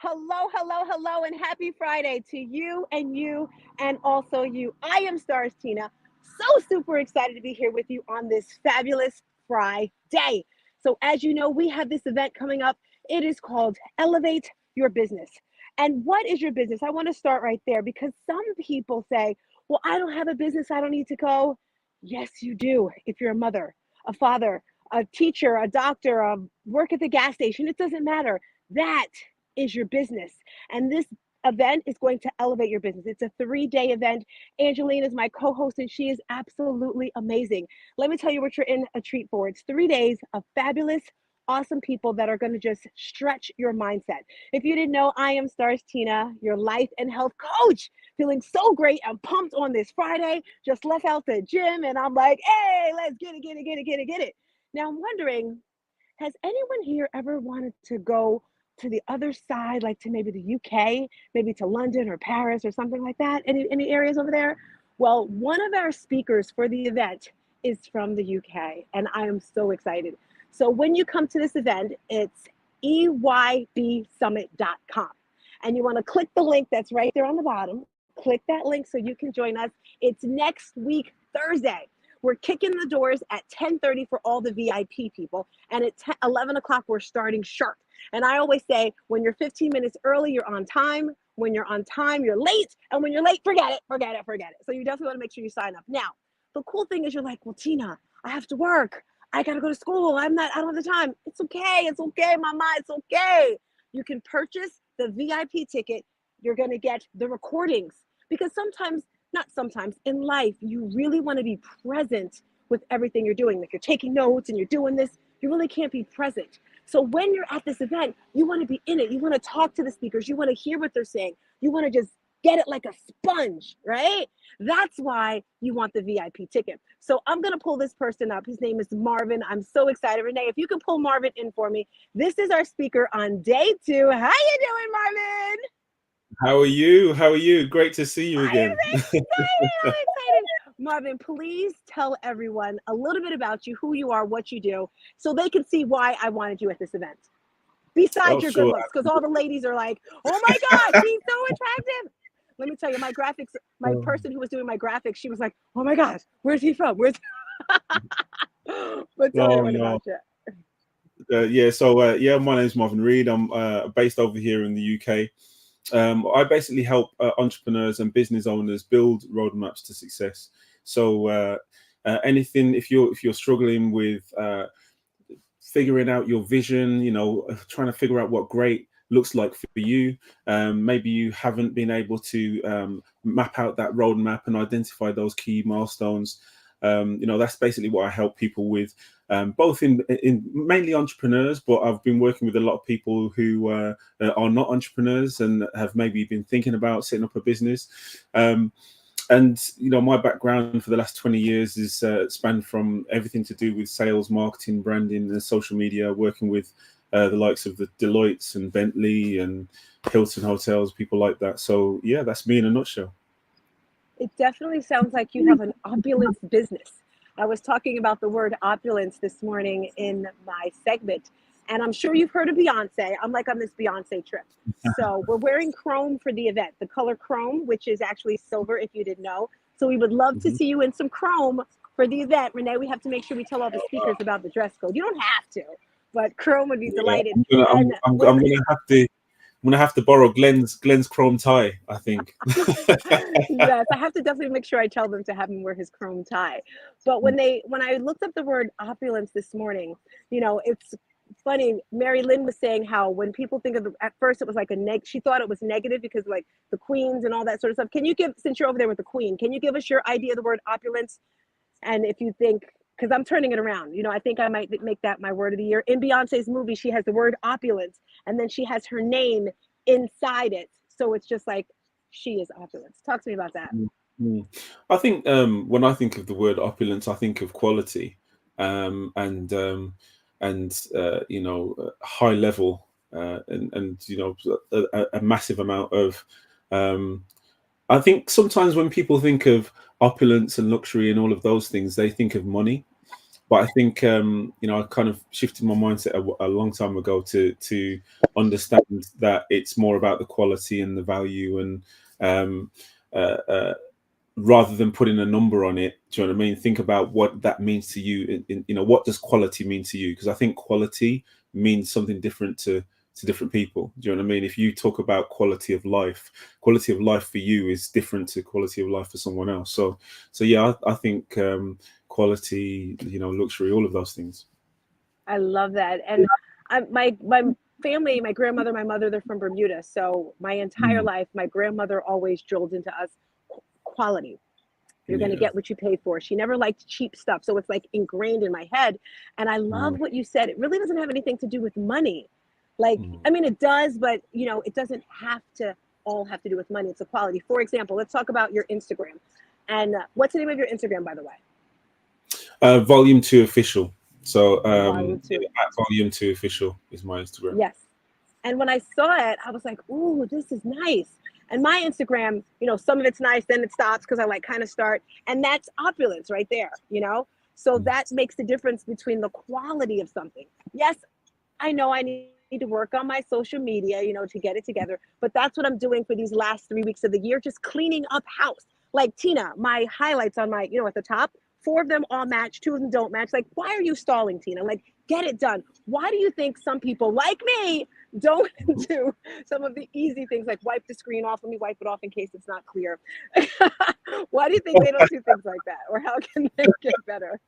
Hello, hello, hello, and happy Friday to you, and also you. I am Stars Tina. So super excited to be here with you on this fabulous Friday. So, as you know, we have this event coming up. It is called Elevate Your Business. And what is your business? I want to start right there because some people say, well, I don't have a business. I don't need to go. Yes, you do. If you're a mother, a father, a teacher, a doctor, work at the gas station, it doesn't matter. That is your business. And this event is going to elevate your business. It's a 3-day event. Angeline is my co host, and she is absolutely amazing. Let me tell you what you're in a treat for. It's 3 days of fabulous, awesome people that are going to just stretch your mindset. If you didn't know, I am Stars Tina, your life and health coach. Feeling so great. I'm pumped on this Friday. Just left out the gym, and I'm like, hey, let's get it, get it, get it, get it, get it. Now, I'm wondering, has anyone here ever wanted to go to the other side, like to maybe the UK, maybe to London or Paris or something like that? Any areas over there? Well, one of our speakers for the event is from the UK, and I am so excited. So when you come to this event, it's eybsummit.com. And you want to click the link that's right there on the bottom. Click that link so you can join us. It's next week, Thursday. We're kicking the doors at 10:30 for all the VIP people. And at 11 o'clock, we're starting sharp. And I always say, when you're 15 minutes early, you're on time. When you're on time, you're late. And when you're late, forget it, forget it, forget it. So you definitely want to make sure you sign up. Now, the cool thing is you're like, well, Tina, I have to work. I got to go to school. I don't have the time. It's okay. It's okay, mama. It's okay. You can purchase the VIP ticket. You're going to get the recordings because not sometimes in life, you really want to be present with everything you're doing. If you're taking notes and you're doing this, you really can't be present. So when you're at this event, you want to be in it. You want to talk to the speakers. You want to hear what they're saying. You want to just get it like a sponge, right? That's why you want the VIP ticket. So I'm going to pull this person up. His name is Marvin. I'm so excited. Renee, if you can pull Marvin in for me. This is our speaker on day 2. How you doing, Marvin? How are you? How are you? Great to see you I again. am excited. I'm excited. Marvin, please tell everyone a little bit about you, who you are, what you do, so they can see why I wanted you at this event. Oh, Besides your good sure. looks, because all the ladies are like, oh my gosh, he's so attractive. Let me tell you, my Oh, person who was doing my graphics, she was like, oh my gosh, where's he from? But tell oh everyone no. about you. Yeah, my name's Marvin Reid. I'm based over here in the UK. I basically help entrepreneurs and business owners build roadmaps to success. Anything if you're struggling with figuring out your vision, trying to figure out what great looks like for you. Maybe you haven't been able to map out that roadmap and identify those key milestones. That's basically what I help people with, both in mainly entrepreneurs, but I've been working with a lot of people who are not entrepreneurs and have maybe been thinking about setting up a business. And my background for the last 20 years is spanned from everything to do with sales, marketing, branding, and social media, working with the likes of the Deloittes and Bentley and Hilton hotels, people like that. So yeah, that's me in a nutshell. It definitely sounds like you have an opulence business. I was talking about the word opulence this morning in my segment, and I'm sure you've heard of Beyonce. I'm like on this Beyonce trip. So we're wearing chrome for the event, the color chrome, which is actually silver, if you didn't know. So we would love to Mhm. see you in some chrome for the event. Renee, we have to make sure we tell all the speakers about the dress code. You don't have to, but chrome would be Yeah, delighted. I'm gonna, And I'm when gonna have to borrow Glenn's chrome tie, I think. yes, I have to definitely make sure I tell them to have him wear his chrome tie. But when I looked up the word opulence this morning, it's funny. Mary Lynn was saying how when people think of at first it was like she thought it was negative because like the queens and all that sort of stuff. Can you since you're over there with the queen, can you give us your idea of the word opulence? And if you think, because I'm turning it around, I think I might make that my word of the year. In Beyonce's movie, she has the word opulence, and then she has her name inside it. So it's just like she is opulence. Talk to me about that. Mm. I think when I think of the word opulence, I think of quality, and high level, and a massive amount of. Um, I think sometimes when people think of opulence and luxury and all of those things, they think of money. But I think I kind of shifted my mindset a long time ago to understand that it's more about the quality and the value, and um, uh, uh, rather than putting a number on it. Do you know what I mean? Think about what that means to you. What does quality mean to you? Because I think quality means something different to different people. Do you know what I mean? If you talk about quality of life for you is different to quality of life for someone else. So yeah, I think quality, luxury, all of those things. I love that. And my family, my grandmother, my mother, they're from Bermuda. So my entire Mm, life, my grandmother always drilled into us quality. You're going to yeah. get what you pay for. She never liked cheap stuff. So it's like ingrained in my head. And I love Mm, what you said. It really doesn't have anything to do with money. Like, mm. I mean, it does, but it doesn't have to all have to do with money. It's a quality. For example, let's talk about your Instagram. And what's the name of your Instagram, by the way? Volume 2 official. So Volume yeah, two. at Volume 2 official is my Instagram. Yes. And when I saw it, I was like, ooh, this is nice. And my Instagram, some of it's nice, then it stops because I like kind of start. And that's opulence right there. So Mm. that makes the difference between the quality of something. Yes, I know I need to work on my social media, to get it together. But that's what I'm doing for these last 3 weeks of the year, just cleaning up house. Like Tina, my highlights on my, at the top, four of them all match, two of them don't match. Like, why are you stalling, Tina? Like, get it done. Why do you think some people like me don't do some of the easy things like wipe the screen off? Let me wipe it off in case it's not clear. Why do you think they don't do things like that? Or how can they get better?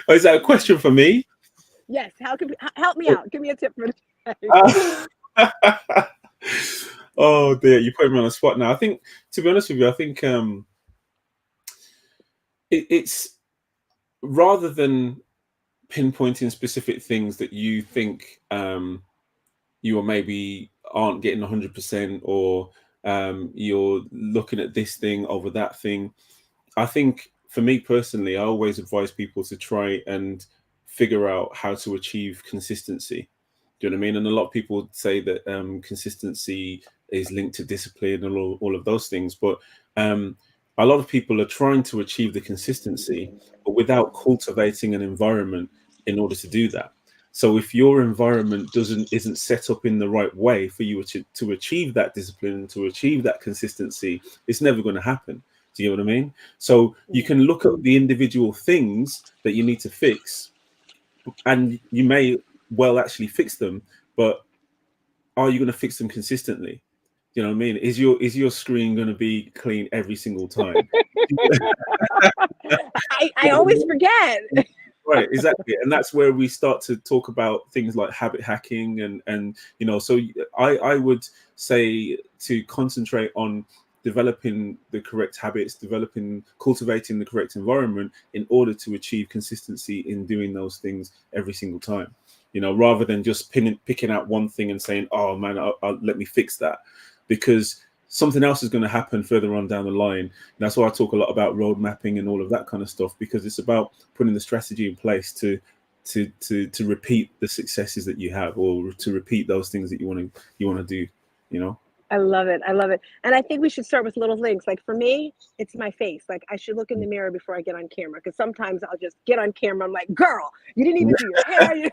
Oh, is that a question for me? Yes, how can help me out? Give me a tip for the day. Oh dear, you put me on the spot now. I think, to be honest with you, I think it's rather than pinpointing specific things that you think you or maybe aren't getting 100%, or you're looking at this thing over that thing. I think for me personally, I always advise people to try and figure out how to achieve consistency. Do you know what I mean? And a lot of people say that consistency is linked to discipline and all of those things. But um, a lot of people are trying to achieve the consistency, but without cultivating an environment in order to do that. So if your environment isn't set up in the right way for you to achieve that discipline, to achieve that consistency, it's never going to happen. Do you know what I mean? So you can look at the individual things that you need to fix, and you may well actually fix them, but are you going to fix them consistently? You know what I mean? Is your screen going to be clean every single time? I always forget. Right, exactly, and that's where we start to talk about things like habit hacking, and so I would say to concentrate on developing the correct habits, cultivating the correct environment in order to achieve consistency in doing those things every single time. Rather than just picking out one thing and saying, "Oh man, let me fix that," because something else is going to happen further on down the line. And that's why I talk a lot about road mapping and all of that kind of stuff, because it's about putting the strategy in place to repeat the successes that you have, or to repeat those things that you want to do. You know. I love it. I love it. And I think we should start with little things. Like for me, it's my face. Like I should look in the mirror before I get on camera, because sometimes I'll just get on camera. I'm like, girl, you didn't even do your hair.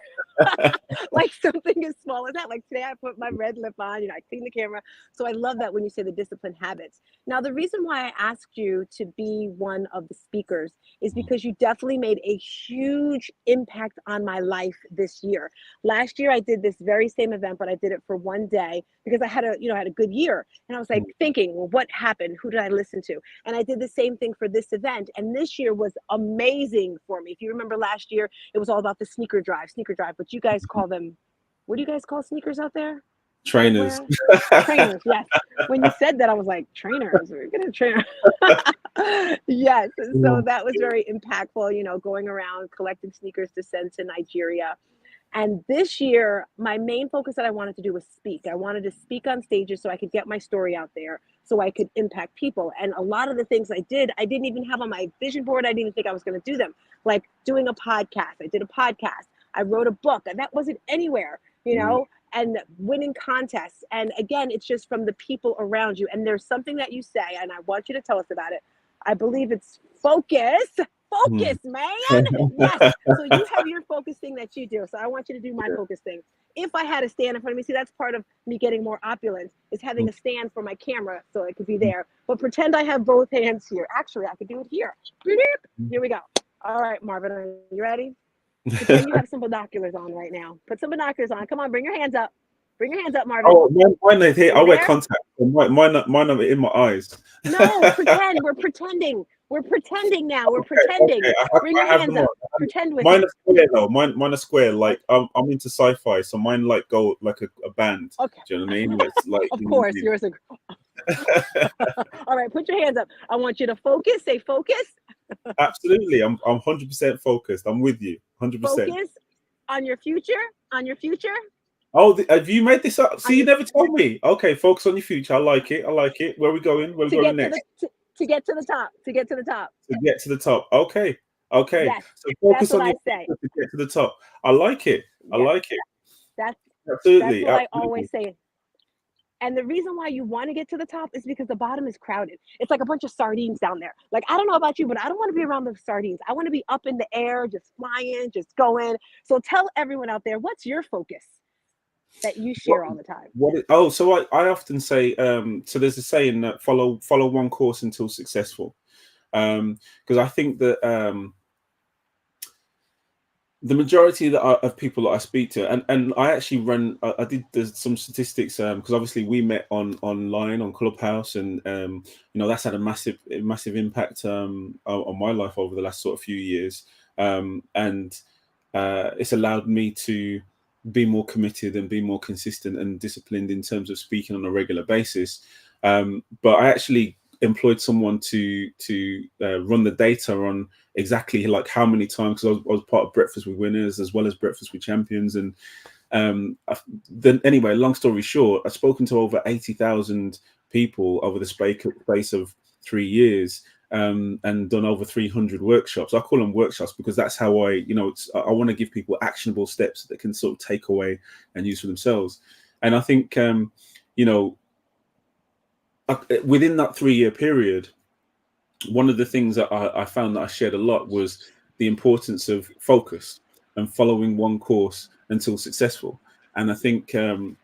Like something as small as that. Like today I put my red lip on, I clean the camera. So I love that when you say the disciplined habits. Now, the reason why I asked you to be one of the speakers is because you definitely made a huge impact on my life this year. Last year I did this very same event, but I did it for one day because I had a good year. And I was like thinking, well, what happened? Who did I listen to? And I did the same thing for this event. And this year was amazing for me. If you remember last year, it was all about the sneaker drive, but you guys call them, what do you guys call sneakers out there? Trainers. Footwear? Trainers, yes. When you said that, I was like, trainers, we're gonna train. Yes. So that was very impactful, going around collecting sneakers to send to Nigeria. And this year, my main focus that I wanted to do was speak. I wanted to speak on stages so I could get my story out there, so I could impact people. And a lot of the things I did, I didn't even have on my vision board. I didn't even think I was going to do them. Like doing a podcast. I did a podcast. I wrote a book, and that wasn't anywhere, and winning contests. And again, it's just from the people around you. And there's something that you say, and I want you to tell us about it. I believe it's focus. Focus, man. Yes. So you have your focus thing that you do. So I want you to do my focus thing. If I had a stand in front of me, see, that's part of me getting more opulent is having a stand for my camera so it could be there. But pretend I have both hands here. Actually, I could do it here. Here we go. All right, Marvin, are you ready? Pretend you have some binoculars on right now. Put some binoculars on. Come on, bring your hands up. Bring your hands up, Marvin. Oh, mine are here. They're I wear there? contacts. Mine are in my eyes. No, pretend. We're pretending. We're pretending now. We're pretending. Okay. Bring your I have hands them up. on. Pretend with Mine me. are square though. Mine are square. Like Okay. I'm into sci-fi, so mine like go like a band. Okay. Do you know what I mean? Like Of course, yours are. All right, put your hands up. I want you to focus. Say focus. Absolutely. I'm 100% focused. I'm with you. 100%. Focus on your future. On your future. Oh, have you made this up? On See, you your never told me. Okay, focus on your future. I like it. I like it. Where are we going? Where are we to going get next? to get to the top. To get to the top. To get to the top. Okay. Okay. Yes, So that's focus what on your I say. future to get to the top. I like it. I Yes, like it. that's that's Absolutely. what I Absolutely. always say. And the reason why you want to get to the top is because the bottom is crowded. It's like a bunch of sardines down there. Like, I don't know about you, but I don't want to be around the sardines. I want to be up in the air, just flying, just going. So tell everyone out there, what's your focus that you What share all the time? oh, so I often say, so there's a saying that follow one course until successful. Because I think that the majority of people that I speak to, and I actually I did some statistics because obviously we met online on Clubhouse, and that's had a massive impact on my life over the last sort of few years, and it's allowed me to be more committed and be more consistent and disciplined in terms of speaking on a regular basis. But I actually employed someone to run the data on exactly like how many times, because I was part of Breakfast with Winners as well as Breakfast with Champions, and then anyway, long story short, I've spoken to over 80,000 people over the space of 3 years, and done over 300 workshops. I call them workshops because that's how I want to give people actionable steps that can sort of take away and use for themselves. And I think within that 3-year period, one of the things that I found that I shared a lot was the importance of focus and following one course until successful. And I think the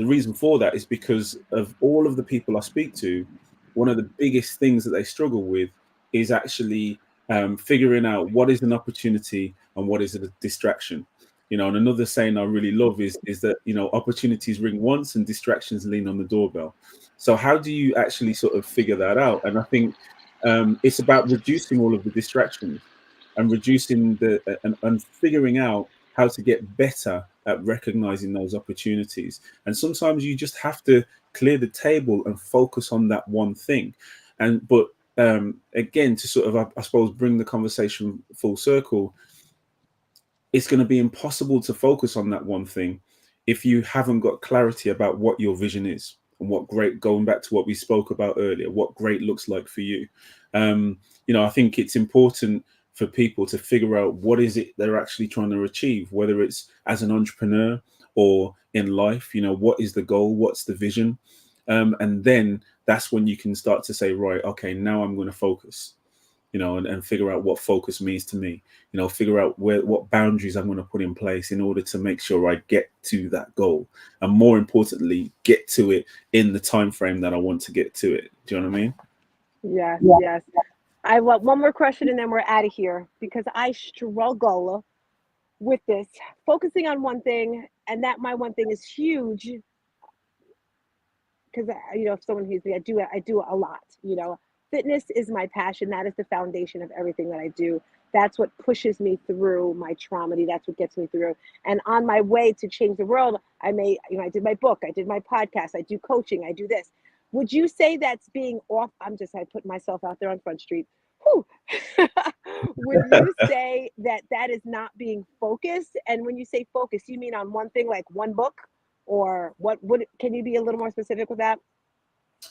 reason for that is because of all of the people I speak to, one of the biggest things that they struggle with is actually figuring out what is an opportunity and what is a distraction. And another saying I really love is that opportunities ring once and distractions lean on the doorbell. So how do you actually sort of figure that out? And I think it's about reducing all of the distractions and reducing and figuring out how to get better at recognizing those opportunities. And sometimes you just have to clear the table and focus on that one thing. But again, to sort of, I suppose, bring the conversation full circle, it's going to be impossible to focus on that one thing if you haven't got clarity about what your vision is and what great, going back to what we spoke about earlier, what great looks like for you. I think it's important for people to figure out what is it they're actually trying to achieve, whether it's as an entrepreneur or in life. What is the goal? What's the vision? And then that's when you can start to say, right, okay, now I'm going to focus, and figure out what focus means to me, figure out what boundaries I'm going to put in place in order to make sure I get to that goal. And more importantly, get to it in the time frame that I want to get to it. Do you know what I mean? Yes, yes. I want one more question and then we're out of here because I struggle with this focusing on one thing, and that my one thing is huge because if someone hears me, I do a lot. Fitness is my passion. That is the foundation of everything that I do. That's what pushes me through my trauma. That's what gets me through. And on my way to change the world, I did my book, I did my podcast, I do coaching, I do this. Would you say that's being off? I put myself out there on Front Street. Whew. Would you say that is not being focused? And when you say focus, you mean on one thing, like one book, or what? Can you be a little more specific with that?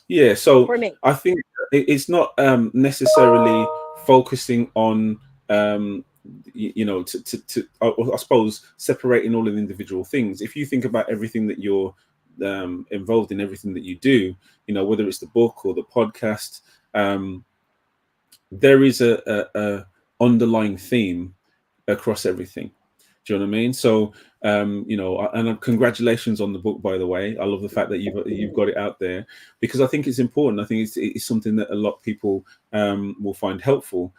Yeah, so For me, I think it's not necessarily focusing on I suppose separating all of the individual things. If you think about everything that you're involved in, everything that you do, whether it's the book or the podcast, there is underlying theme across everything. Do you know what I mean? So, and congratulations on the book, by the way. I love the fact that you've got it out there, because I think it's important. I think it's something that a lot of people will find helpful,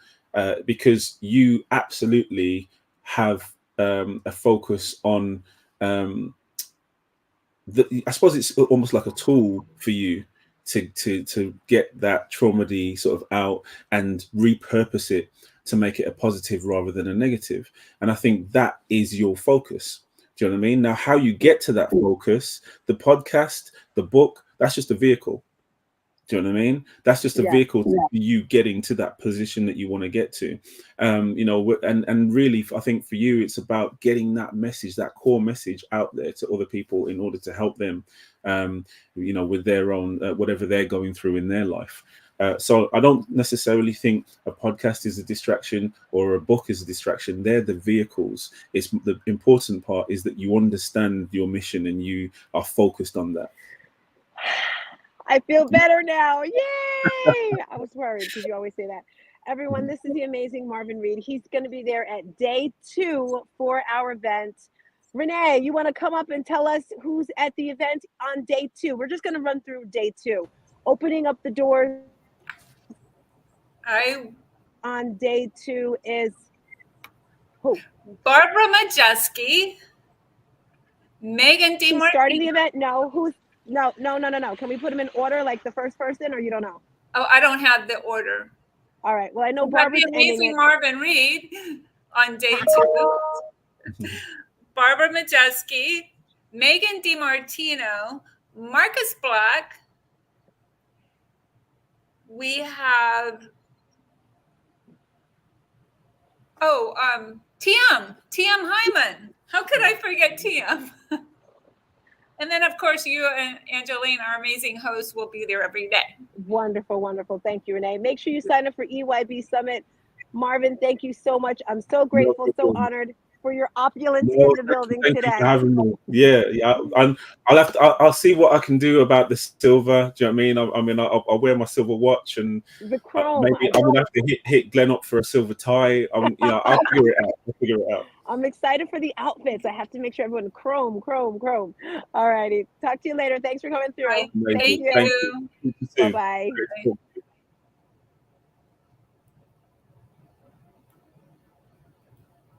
because you absolutely have a focus on. Um, I suppose it's almost like a tool for you to get that trauma sort of out and repurpose it to make it a positive rather than a negative. And I think that is your focus. Do you know what I mean? Now, how you get to that focus, the podcast, the book, that's just a vehicle. Do you know what I mean? That's just a Yes. vehicle to you getting to that position that you want to get to. And really, I think for you, it's about getting that message, that core message out there to other people in order to help them, with their own whatever they're going through in their life. So I don't necessarily think a podcast is a distraction or a book is a distraction. They're the vehicles. It's the important part is that you understand your mission and you are focused on that. I feel better now. Yay! I was worried because you always say that. Everyone, this is the amazing Marvin Reid. He's going to be there at day 2 for our event. Renee, you want to come up and tell us who's at the event on day 2? We're just going to run through day 2. Opening up the doors I on day 2 is who? Barbara Majeski, Megan Who's starting the DiMartino. event? No. Who's no. Can we put them in order like the first person, or you don't know? Oh, I don't have the order. All right. Well, I know We have Barbara's the ending amazing it. Marvin Reid on day 2. Barbara Majeski, Megan DiMartino, Marcus Black. We have TM Hyman. How could I forget TM? And then, of course, you and Angeline, our amazing host, will be there every day. Wonderful, wonderful. Thank you, Renee. Make sure you sign up for EYB Summit. Marvin, thank you so much. I'm so No grateful, so problem. honored for your opulence in No, the building thank you for today. having me. Yeah, yeah. I'll have to. I'll see what I can do about the silver. Do you know what I mean? I'll wear my silver watch, and The chrome. maybe I'm gonna have to hit Glenn up for a silver tie. I'll figure it out. I'll figure it out. I'm excited for the outfits. I have to make sure everyone chrome. All righty. Talk to you later. Thanks for coming through. Right. Thank Amazing. you. Thank you. you. See you Bye soon. bye. Great to talk.